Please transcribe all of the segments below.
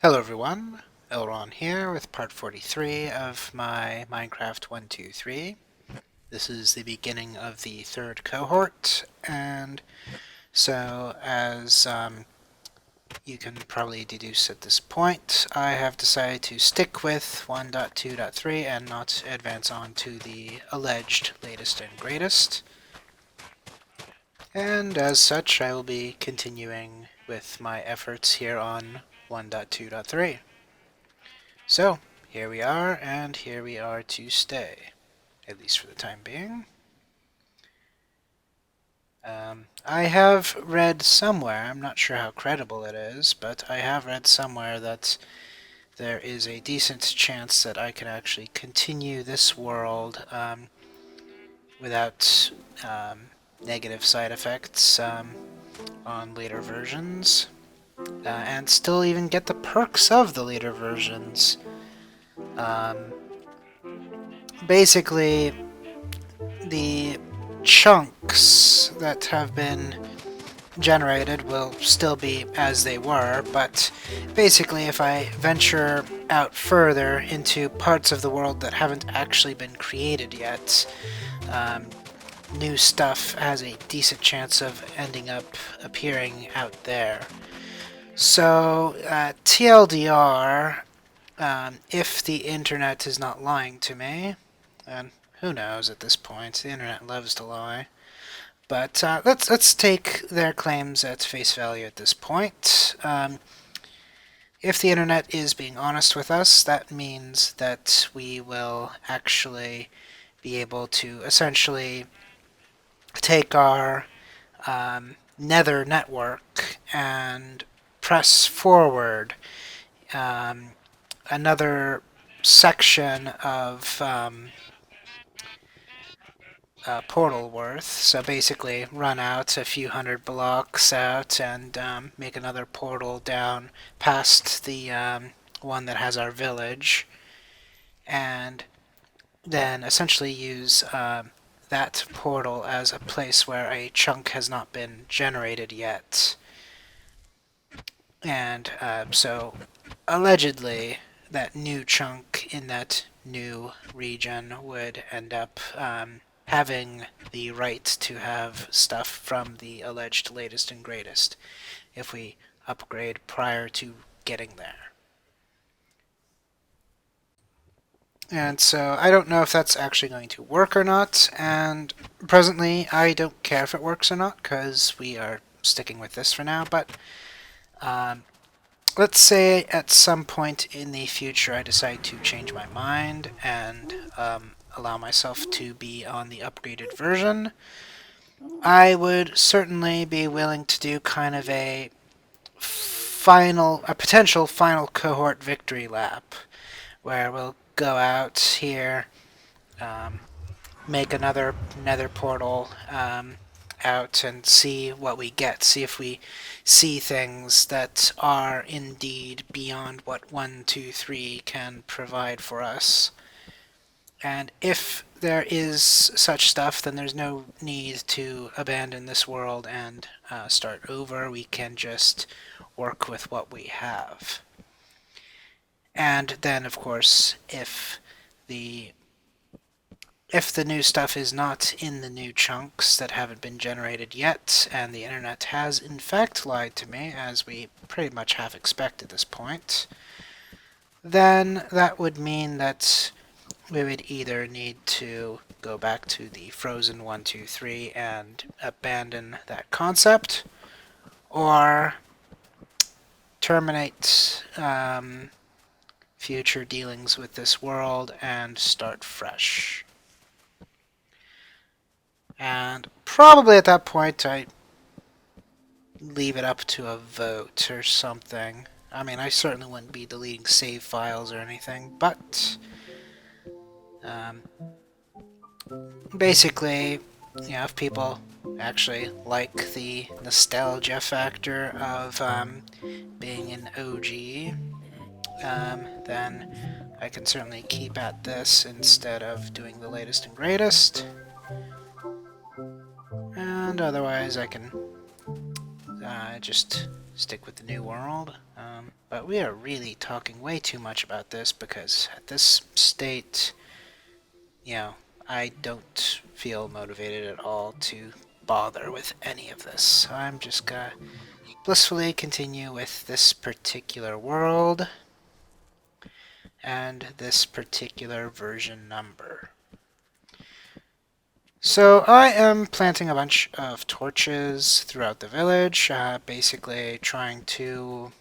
Hello everyone, LRon here with part 43 of my Minecraft 123. This is the beginning of the third cohort, and so as you can probably deduce at this point, I have decided to stick with 1.2.3 and not advance on to the alleged latest and greatest. And as such, I will be continuing with my efforts here on 1.2.3. So, here we are, and here we are to stay, at least for the time being. I have read somewhere, I'm not sure how credible it is, but I have read somewhere that there is a decent chance that I can actually continue this world without negative side effects on later versions, and still even get the perks of the later versions. Um, Basically, the chunks that have been generated will still be as they were, but basically if I venture out further into parts of the world that haven't actually been created yet, um, new stuff has a decent chance of ending up appearing out there. So, TLDR, if the internet is not lying to me, and who knows at this point, the internet loves to lie. But let's take their claims at face value at this point. If the internet is being honest with us, that means that we will actually be able to essentially take our nether network and press forward another section of portal worth. So basically, run out a few hundred blocks out and make another portal down past the one that has our village, and then essentially use that portal as a place where a chunk has not been generated yet. And so, allegedly, that new chunk in that new region would end up having the right to have stuff from the alleged latest and greatest if we upgrade prior to getting there. And so I don't know if that's actually going to work or not, and presently I don't care if it works or not because we are sticking with this for now, but um, let's say at some point in the future I decide to change my mind and allow myself to be on the upgraded version. I would certainly be willing to do kind of a potential final cohort victory lap, where we'll go out here, um, make another nether portal out and see what we get. See if we see things that are indeed beyond what 123 can provide for us. And if there is such stuff, then there's no need to abandon this world and start over. We can just work with what we have. And then, of course, the if the new stuff is not in the new chunks that haven't been generated yet, and the internet has in fact lied to me, as we pretty much have expected at this point, then that would mean that we would either need to go back to the frozen 123 and abandon that concept, or terminate future dealings with this world and start fresh. And probably at that point I leave it up to a vote or something. I mean, I certainly wouldn't be deleting save files or anything, but um, basically, if people actually like the nostalgia factor of being an OG, then I can certainly keep at this instead of doing the latest and greatest. And otherwise, I can just stick with the new world. But we are really talking way too much about this because at this state, I don't feel motivated at all to bother with any of this. So I'm just gonna blissfully continue with this particular world and this particular version number. So I am planting a bunch of torches throughout the village, basically trying to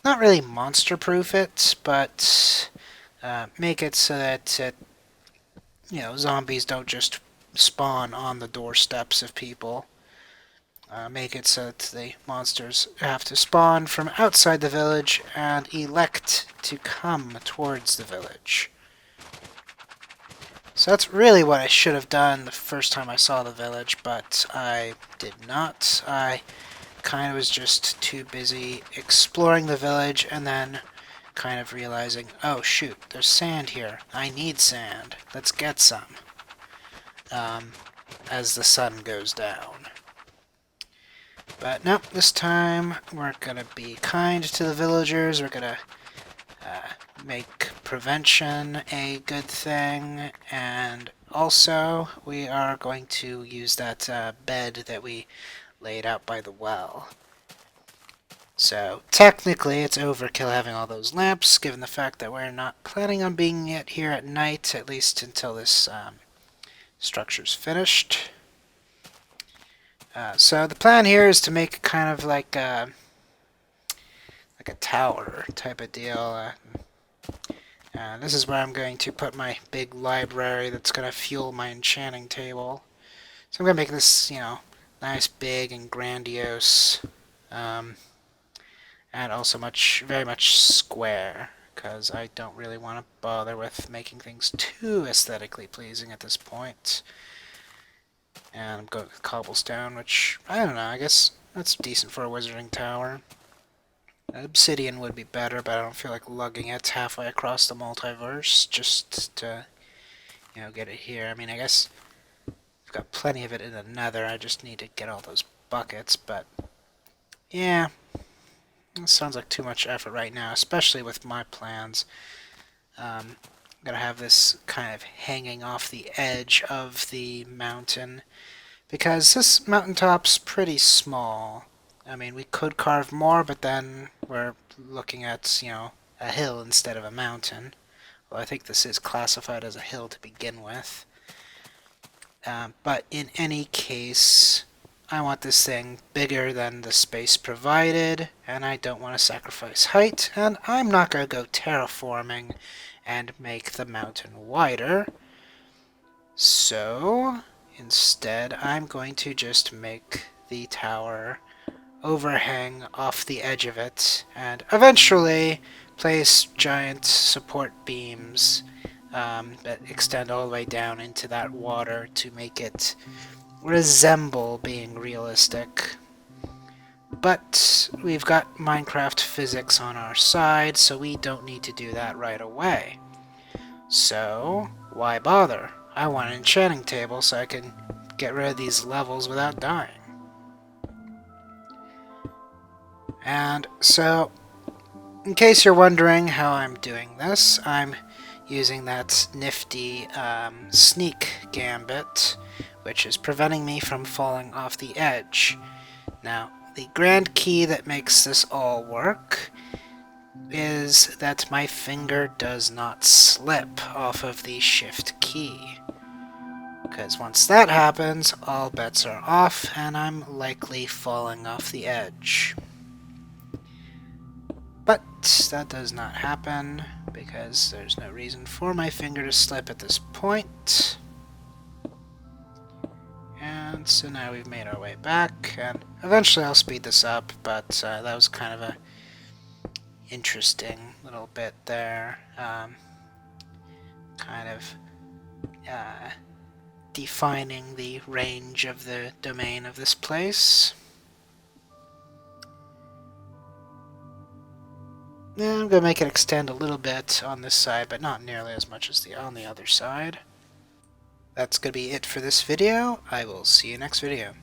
not really monster-proof it, but make it so that zombies don't just spawn on the doorsteps of people. Make it so that the monsters have to spawn from outside the village and elect to come towards the village. So that's really what I should have done the first time I saw the village, but I did not. I kind of was just too busy exploring the village and then kind of realizing, oh shoot, there's sand here. I need sand. Let's get some. As the sun goes down. But no, this time we're gonna be kind to the villagers. We're gonna make prevention a good thing, and also we are going to use that bed that we laid out by the well. So technically it's overkill having all those lamps, given the fact that we're not planning on being here at night, at least until this structure's finished. So the plan here is to make kind of like a tower type of deal. This is where I'm going to put my big library that's going to fuel my enchanting table. So I'm going to make this, nice, big, and grandiose, and also very much square, because I don't really want to bother with making things too aesthetically pleasing at this point. And I'm going with cobblestone, which, I don't know, I guess that's decent for a wizarding tower. Obsidian would be better, but I don't feel like lugging it halfway across the multiverse just to, get it here. I mean, I guess I've got plenty of it in the nether, I just need to get all those buckets, but yeah, it sounds like too much effort right now, especially with my plans. I'm going to have this kind of hanging off the edge of the mountain, because this mountaintop's pretty small. I mean, we could carve more, but then we're looking at, a hill instead of a mountain. Well, I think this is classified as a hill to begin with. But in any case, I want this thing bigger than the space provided, and I don't want to sacrifice height, and I'm not going to go terraforming and make the mountain wider. So instead, I'm going to just make the tower overhang off the edge of it, and eventually place giant support beams that extend all the way down into that water to make it resemble being realistic. But we've got Minecraft physics on our side, so we don't need to do that right away. So why bother? I want an enchanting table so I can get rid of these levels without dying. And so, in case you're wondering how I'm doing this, I'm using that nifty sneak gambit, which is preventing me from falling off the edge. Now, the grand key that makes this all work is that my finger does not slip off of the shift key. Because once that happens, all bets are off, and I'm likely falling off the edge. But that does not happen, because there's no reason for my finger to slip at this point. And so now we've made our way back, and eventually I'll speed this up, but that was kind of a interesting little bit there. Kind of defining the range of the domain of this place. Yeah, I'm going to make it extend a little bit on this side, but not nearly as much as on the other side. That's going to be it for this video. I will see you next video.